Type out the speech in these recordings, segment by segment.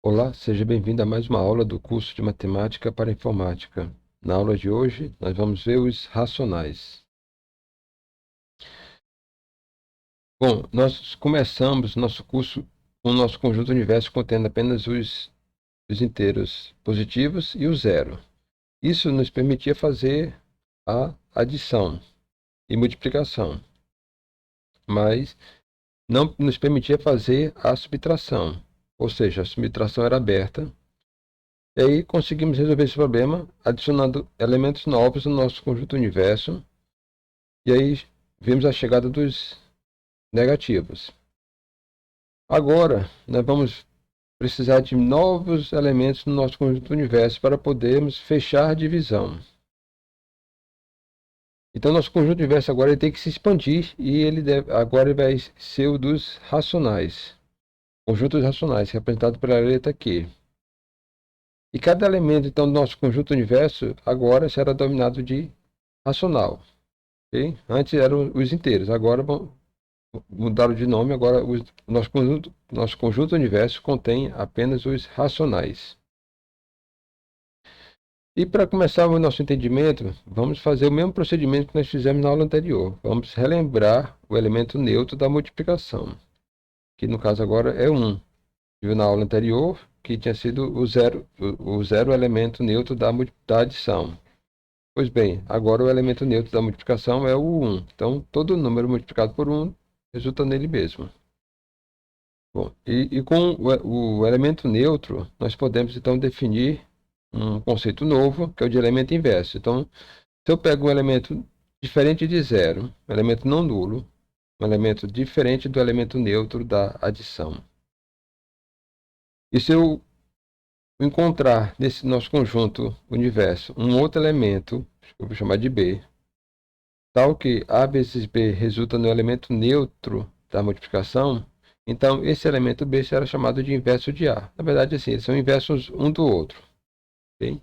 Olá, seja bem-vindo a mais uma aula do curso de Matemática para Informática. Na aula de hoje, nós vamos ver os racionais. Bom, nós começamos nosso curso com o nosso conjunto universo contendo apenas os inteiros positivos e o zero. Isso nos permitia fazer a adição e multiplicação, mas não nos permitia fazer a subtração, ou seja, a subtração era aberta. E aí conseguimos resolver esse problema adicionando elementos novos no nosso conjunto universo. E aí vimos a chegada dos negativos. Agora nós vamos precisar de novos elementos no nosso conjunto universo para podermos fechar a divisão. Então nosso conjunto universo agora ele tem que se expandir e agora ele vai ser o dos racionais. Conjuntos racionais, representado pela letra Q. E cada elemento então do nosso conjunto universo agora será dominado de racional. Okay? Antes eram os inteiros, agora mudaram de nome, agora o nosso conjunto universo contém apenas os racionais. E para começar o nosso entendimento, vamos fazer o mesmo procedimento que nós fizemos na aula anterior. Vamos relembrar o elemento neutro da multiplicação, que no caso agora é 1. Viu na aula anterior que tinha sido o zero elemento neutro da adição. Pois bem, agora o elemento neutro da multiplicação é o 1. Então, todo número multiplicado por 1 resulta nele mesmo. Bom, e com o elemento neutro, nós podemos então definir um conceito novo, que é o de elemento inverso. Então, se eu pego um elemento diferente de zero, um elemento não nulo, um elemento diferente do elemento neutro da adição. E se eu encontrar nesse nosso conjunto universo um outro elemento, que eu vou chamar de B, tal que A vezes B resulta no elemento neutro da multiplicação, então esse elemento B será chamado de inverso de A. Na verdade, assim, eles são inversos um do outro. Okay?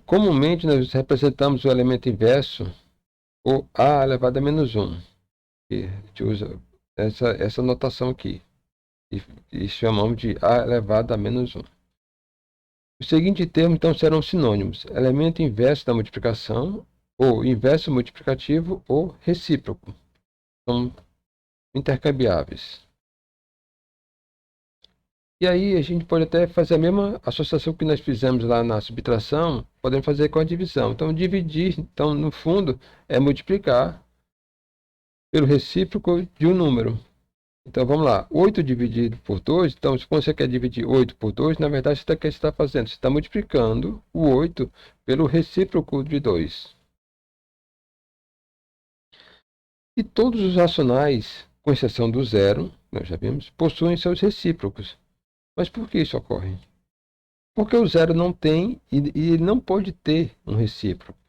Comumente, nós representamos o elemento inverso por A elevado a menos 1. E a gente usa essa notação aqui. E chamamos de A elevado a menos 1. Os seguintes termos, então, serão sinônimos. Elemento inverso da multiplicação, ou inverso multiplicativo, ou recíproco. São intercambiáveis. E aí a gente pode até fazer a mesma associação que nós fizemos lá na subtração, podemos fazer com a divisão. Então, dividir, então, no fundo, é multiplicar pelo recíproco de um número. Então, vamos lá. 8 dividido por 2. Então, se você quer dividir 8 por 2, na verdade, o que você está fazendo? Você está multiplicando o 8 pelo recíproco de 2. E todos os racionais, com exceção do zero, nós já vimos, possuem seus recíprocos. Mas por que isso ocorre? Porque o zero não tem e ele não pode ter um recíproco.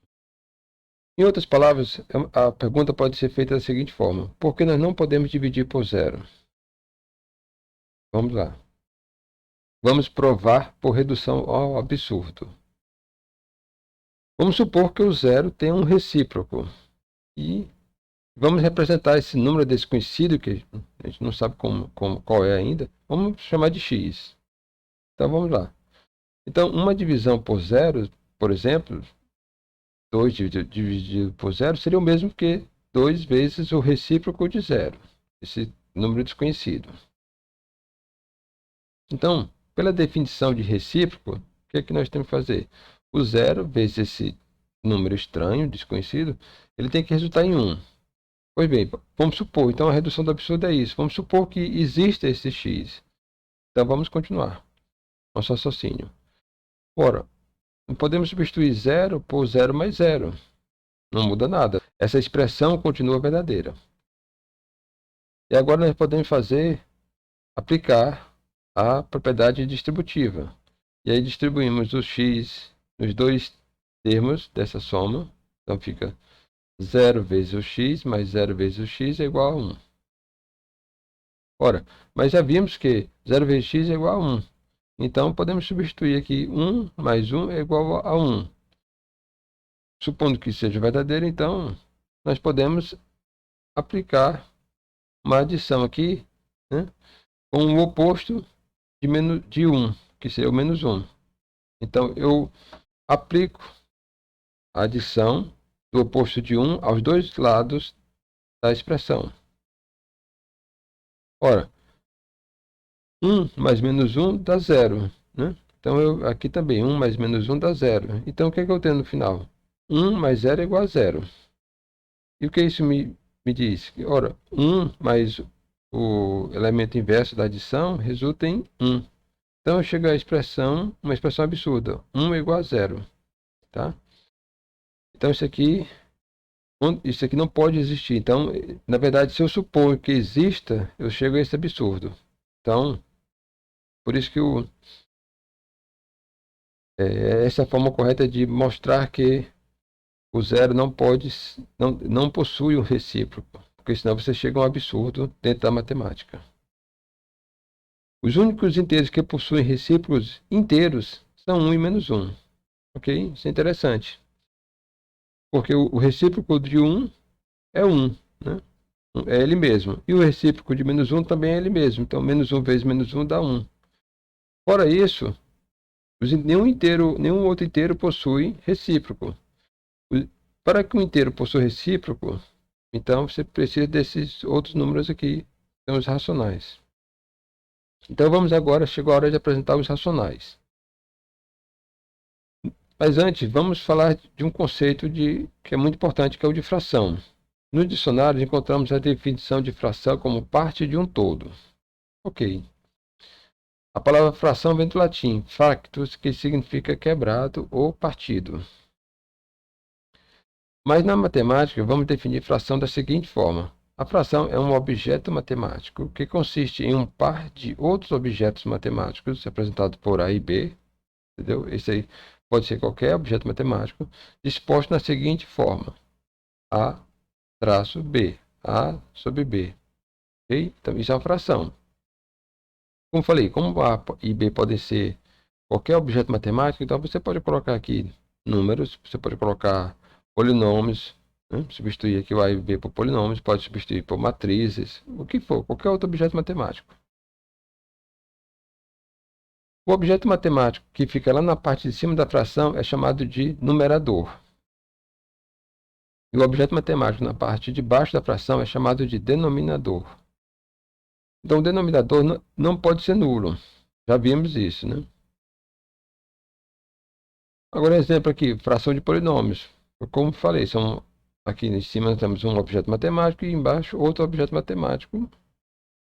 Em outras palavras, a pergunta pode ser feita da seguinte forma: por que nós não podemos dividir por zero? Vamos lá. Vamos provar por redução ao absurdo. Vamos supor que o zero tem um recíproco. E vamos representar esse número desconhecido, que a gente não sabe qual é ainda. Vamos chamar de x. Então vamos lá. Então, uma divisão por zero, por exemplo, 2 dividido por zero seria o mesmo que 2 vezes o recíproco de zero, esse número desconhecido. Então, pela definição de recíproco, o que é que nós temos que fazer? O zero vezes esse número estranho, desconhecido, ele tem que resultar em 1. Pois bem, vamos supor, então a redução do absurdo é isso. Vamos supor que exista esse x. Então vamos continuar nosso raciocínio. Ora, podemos substituir zero por zero mais zero. Não muda nada. Essa expressão continua verdadeira. E agora nós podemos aplicar a propriedade distributiva. E aí distribuímos o x nos dois termos dessa soma. Então fica 0 vezes o x mais 0 vezes o x é igual a 1. Ora, mas já vimos que 0 vezes x é igual a 1. Então podemos substituir aqui 1 mais 1 é igual a 1. Supondo que seja verdadeiro, então nós podemos aplicar uma adição aqui, né? com o oposto de 1, que seria o menos 1. Então, eu aplico a adição do oposto de 1 aos dois lados da expressão. Ora, 1 mais menos 1 dá 0, né? Então, aqui também, 1 mais menos 1 dá 0. Então, o que é que eu tenho no final? 1 mais 0 é igual a 0. E o que isso me diz? Ora, 1 mais o elemento inverso da adição resulta em 1. Então, eu chego à expressão, uma expressão absurda. 1 é igual a 0. Tá? Então, isso aqui não pode existir. Então, na verdade, se eu supor que exista, eu chego a esse absurdo. Então, por isso que essa é a forma correta de mostrar que o zero não possui um recíproco, porque senão você chega a um absurdo dentro da matemática. Os únicos inteiros que possuem recíprocos inteiros são 1 e menos 1. Ok? Isso é interessante. Porque o recíproco de 1 é 1, né? É ele mesmo. E o recíproco de menos 1 também é ele mesmo. Então, menos 1 vezes menos 1 dá 1. Fora isso, nenhum outro inteiro possui recíproco. Para que um inteiro possua recíproco, então você precisa desses outros números aqui, que são os racionais. Então chegou a hora de apresentar os racionais. Mas antes, vamos falar de um conceito que é muito importante, que é o de fração. No dicionário, encontramos a definição de fração como parte de um todo. Ok. A palavra fração vem do latim fractus, que significa quebrado ou partido. Mas na matemática, vamos definir fração da seguinte forma. A fração é um objeto matemático que consiste em um par de outros objetos matemáticos, representado por A e B, entendeu? Esse aí pode ser qualquer objeto matemático, disposto na seguinte forma. A traço B. A sobre B. Okay? Então, isso é uma fração. Como falei, como A e B podem ser qualquer objeto matemático, então você pode colocar aqui números, você pode colocar polinômios, né? Substituir aqui o A e B por polinômios, pode substituir por matrizes, o que for, qualquer outro objeto matemático. O objeto matemático que fica lá na parte de cima da fração é chamado de numerador. E o objeto matemático na parte de baixo da fração é chamado de denominador. Então, o denominador não pode ser nulo. Já vimos isso, né? Agora, exemplo aqui, fração de polinômios. Como falei, aqui em cima temos um objeto matemático e embaixo outro objeto matemático,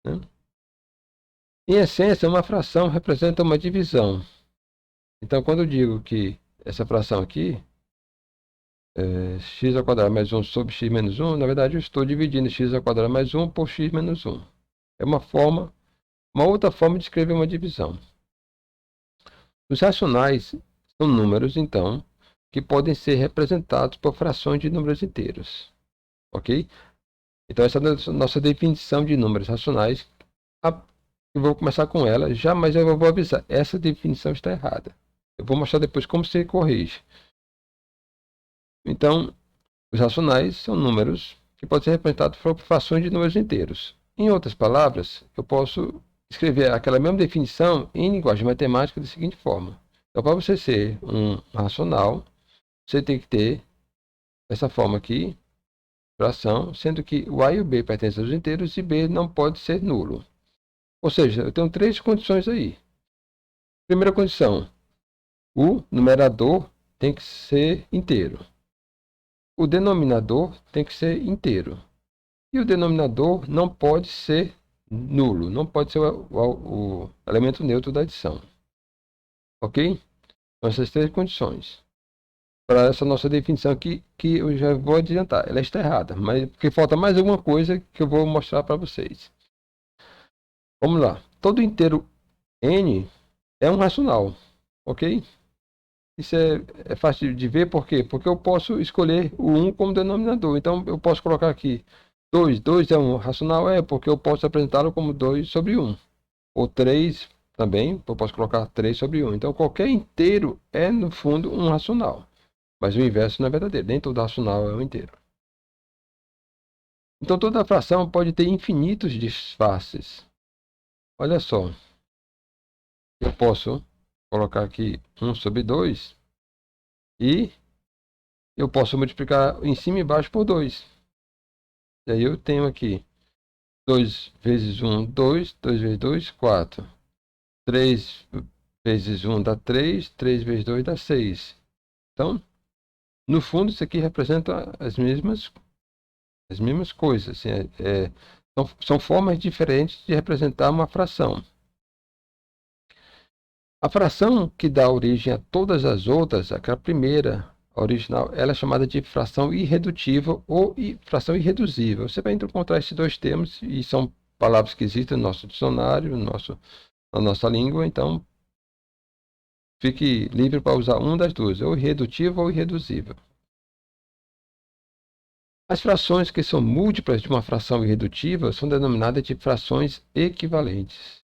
né? Em essência, uma fração representa uma divisão. Então, quando eu digo que essa fração aqui é x ao quadrado mais 1 sobre x menos 1, na verdade eu estou dividindo x ao quadrado mais 1 por x menos 1. É uma outra forma de escrever uma divisão. Os racionais são números, então, que podem ser representados por frações de números inteiros. Ok? Então, essa é a nossa definição de números racionais. Eu vou começar com ela mas eu vou avisar. Essa definição está errada. Eu vou mostrar depois como se corrige. Então, os racionais são números que podem ser representados por frações de números inteiros. Em outras palavras, eu posso escrever aquela mesma definição em linguagem matemática da seguinte forma. Então, para você ser um racional, você tem que ter essa forma aqui, fração, sendo que o A e o B pertencem aos inteiros e B não pode ser nulo. Ou seja, eu tenho três condições aí. Primeira condição, o numerador tem que ser inteiro. O denominador tem que ser inteiro. E o denominador não pode ser nulo, não pode ser o elemento neutro da adição. Ok? Então, essas três condições. Para essa nossa definição aqui, que eu já vou adiantar. Ela está errada, mas porque falta mais alguma coisa que eu vou mostrar para vocês. Vamos lá. Todo inteiro n é um racional, ok? Isso é fácil de ver, por quê? Porque eu posso escolher o 1 como denominador. Então, eu posso colocar aqui 2. 2 é um racional? É, porque eu posso apresentá-lo como 2 sobre 1. Ou 3 também, eu posso colocar 3 sobre 1. Então, qualquer inteiro é, no fundo, um racional. Mas o inverso não é verdadeiro. Nem todo racional é um inteiro. Então, toda fração pode ter infinitos disfarces. olha só, eu posso colocar aqui 1 sobre 2 e eu posso multiplicar em cima e embaixo por 2. E aí eu tenho aqui 2 vezes 1, 2, 2 vezes 2, 4. 3 vezes 1 dá 3, 3 vezes 2 dá 6. Então, no fundo, isso aqui representa as mesmas coisas. Assim, são formas diferentes de representar uma fração. A fração que dá origem a todas as outras, aquela primeira, a original, ela é chamada de fração irredutível ou fração irreduzível. Você vai encontrar esses dois termos e são palavras que existem no nosso dicionário, na nossa língua, então fique livre para usar uma das duas, ou irredutível ou irreduzível. As frações que são múltiplas de uma fração irredutível são denominadas de frações equivalentes.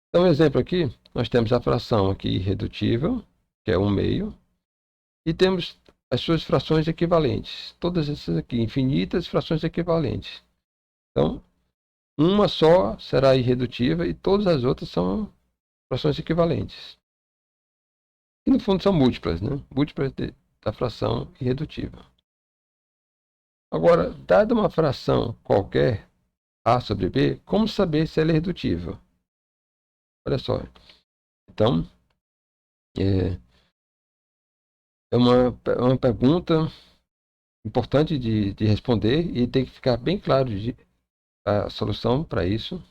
Então, um exemplo aqui, nós temos a fração aqui irredutível, que é 1/2, e temos as suas frações equivalentes. Todas essas aqui, infinitas frações equivalentes. Então, uma só será irredutível e todas as outras são frações equivalentes. E no fundo são múltiplas, né? Múltiplas da fração irredutível. Agora, dada uma fração qualquer, A sobre B, como saber se ela é irredutível? Olha só. Então, é uma pergunta importante de responder e tem que ficar bem claro a solução para isso.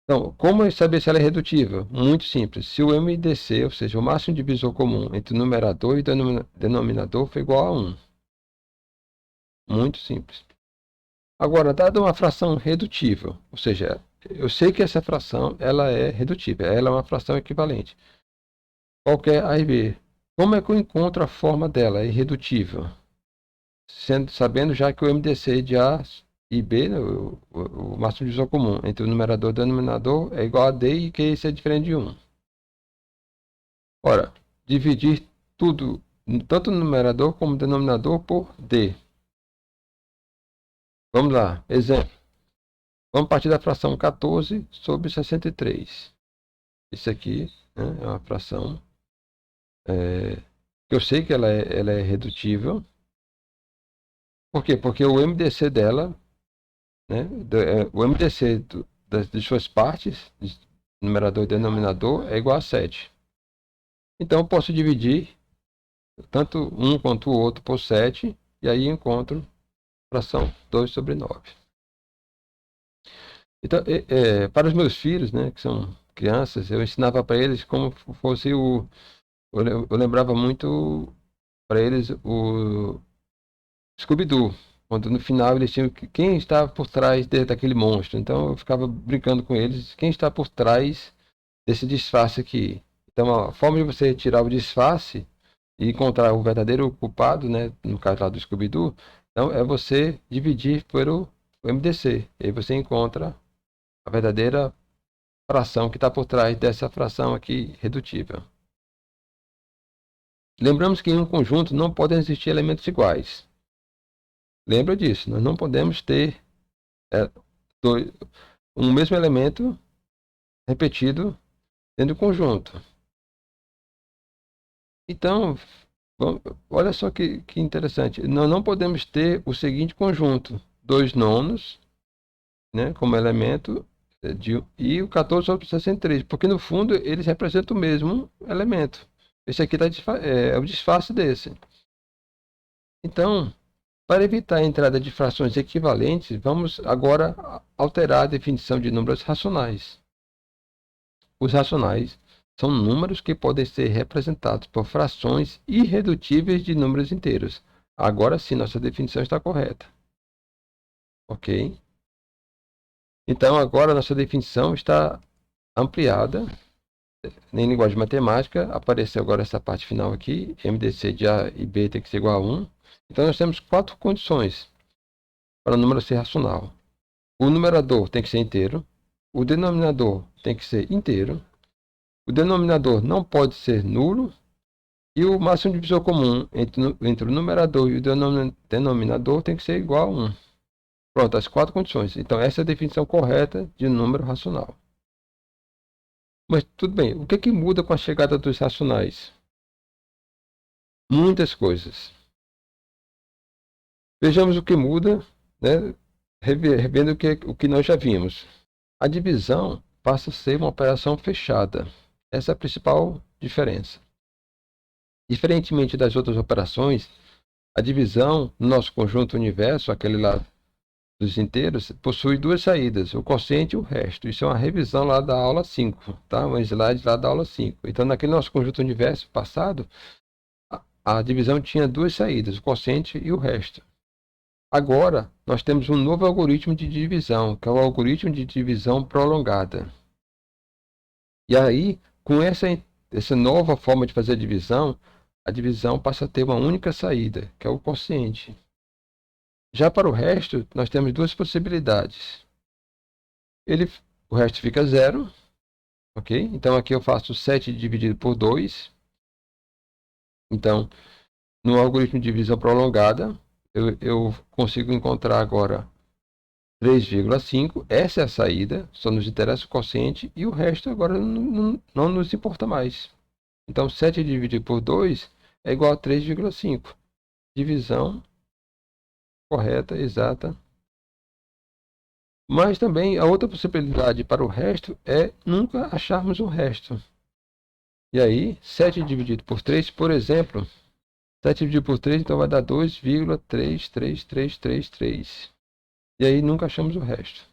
Então, como saber se ela é redutível? Muito simples. Se o MDC, ou seja, o máximo divisor comum entre o numerador e o denominador for igual a 1. Muito simples. Agora, dada uma fração redutível, ou seja, eu sei que essa fração ela é redutível, ela é uma fração equivalente. Qualquer A e B. Como é que eu encontro a forma dela? É irredutível. Sabendo já que o MDC de A e B, né, o máximo divisor comum entre o numerador e o denominador é igual a D e que isso é diferente de 1. Ora, dividir tudo, tanto no numerador como no denominador, por D. Vamos lá, exemplo. Vamos partir da fração 14 sobre 63. Isso aqui, né, é uma fração que eu sei que ela é redutível. Por quê? Porque o MDC dela, né, o MDC das suas partes, numerador e denominador, é igual a 7. Então eu posso dividir tanto um quanto o outro por 7, e aí encontro a fração 2 sobre 9. Então, para os meus filhos, né, que são crianças, eu ensinava para eles como fosse eu lembrava muito para eles o Scooby-Doo, quando no final eles tinham quem estava por trás daquele monstro. Então eu ficava brincando com eles, quem está por trás desse disfarce aqui. Então a forma de você tirar o disfarce e encontrar o verdadeiro culpado, né, no caso lá do Scooby-Doo, então é você dividir pelo MDC. E aí você encontra a verdadeira fração que está por trás dessa fração aqui redutível. Lembramos que em um conjunto não podem existir elementos iguais. Lembra disso, nós não podemos ter um mesmo elemento repetido dentro do conjunto. Então, olha só que interessante. Nós não podemos ter o seguinte conjunto: 2 nonos, né, como elemento, e o 14 sobre 63, porque no fundo eles representam o mesmo elemento. Esse aqui é o disfarce desse. Então, para evitar a entrada de frações equivalentes, vamos agora alterar a definição de números racionais. Os racionais são números que podem ser representados por frações irredutíveis de números inteiros. Agora sim, nossa definição está correta. Ok? Então, agora nossa definição está ampliada. Em linguagem matemática, apareceu agora essa parte final aqui. MDC de A e B tem que ser igual a 1. Então, nós temos 4 condições para o número ser racional. O numerador tem que ser inteiro. O denominador tem que ser inteiro. O denominador não pode ser nulo. E o máximo divisor comum entre o numerador e o denominador tem que ser igual a 1. Pronto, as 4 condições. Então, essa é a definição correta de número racional. Mas tudo bem, o que muda com a chegada dos racionais? Muitas coisas. Vejamos o que muda, né? Revendo o que nós já vimos. A divisão passa a ser uma operação fechada. Essa é a principal diferença. Diferentemente das outras operações, a divisão no nosso conjunto universo, aquele lá dos inteiros, possui 2 saídas, o quociente e o resto. Isso é uma revisão lá da aula 5, tá? Um slide lá da aula 5. Então, naquele nosso conjunto universo passado, a divisão tinha 2 saídas, o quociente e o resto. Agora, nós temos um novo algoritmo de divisão, que é o algoritmo de divisão prolongada. E aí, com essa nova forma de fazer a divisão passa a ter uma única saída, que é o quociente. Já para o resto, nós temos 2 possibilidades. O resto fica 0, ok? Então, aqui eu faço 7 dividido por 2. Então, no algoritmo de divisão prolongada, eu consigo encontrar agora 3,5. Essa é a saída, só nos interessa o quociente, e o resto agora não nos importa mais. Então, 7 dividido por 2 é igual a 3,5. Divisão correta, exata. Mas também a outra possibilidade para o resto é nunca acharmos o resto. E aí, 7 dividido por 3, por exemplo, 7 dividido por 3, então vai dar 2,33333. E aí nunca achamos o resto.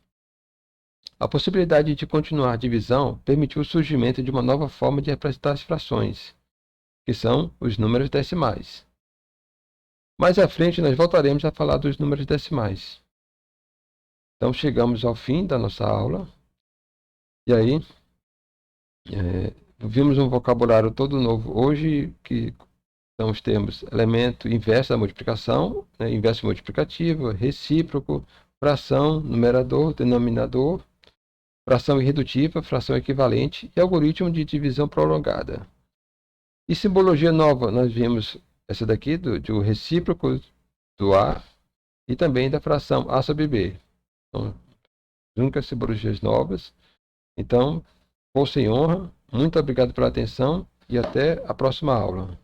A possibilidade de continuar a divisão permitiu o surgimento de uma nova forma de representar as frações, que são os números decimais. Mais à frente nós voltaremos a falar dos números decimais. Então chegamos ao fim da nossa aula. E aí, vimos um vocabulário todo novo hoje, que são os termos elemento inverso da multiplicação, né, inverso multiplicativo, recíproco, fração, numerador, denominador, fração irredutível, fração equivalente e algoritmo de divisão prolongada. E simbologia nova, nós vimos essa daqui, do recíproco do A e também da fração A sobre B. Então, únicas simbologias novas. Então, força e honra, muito obrigado pela atenção e até a próxima aula.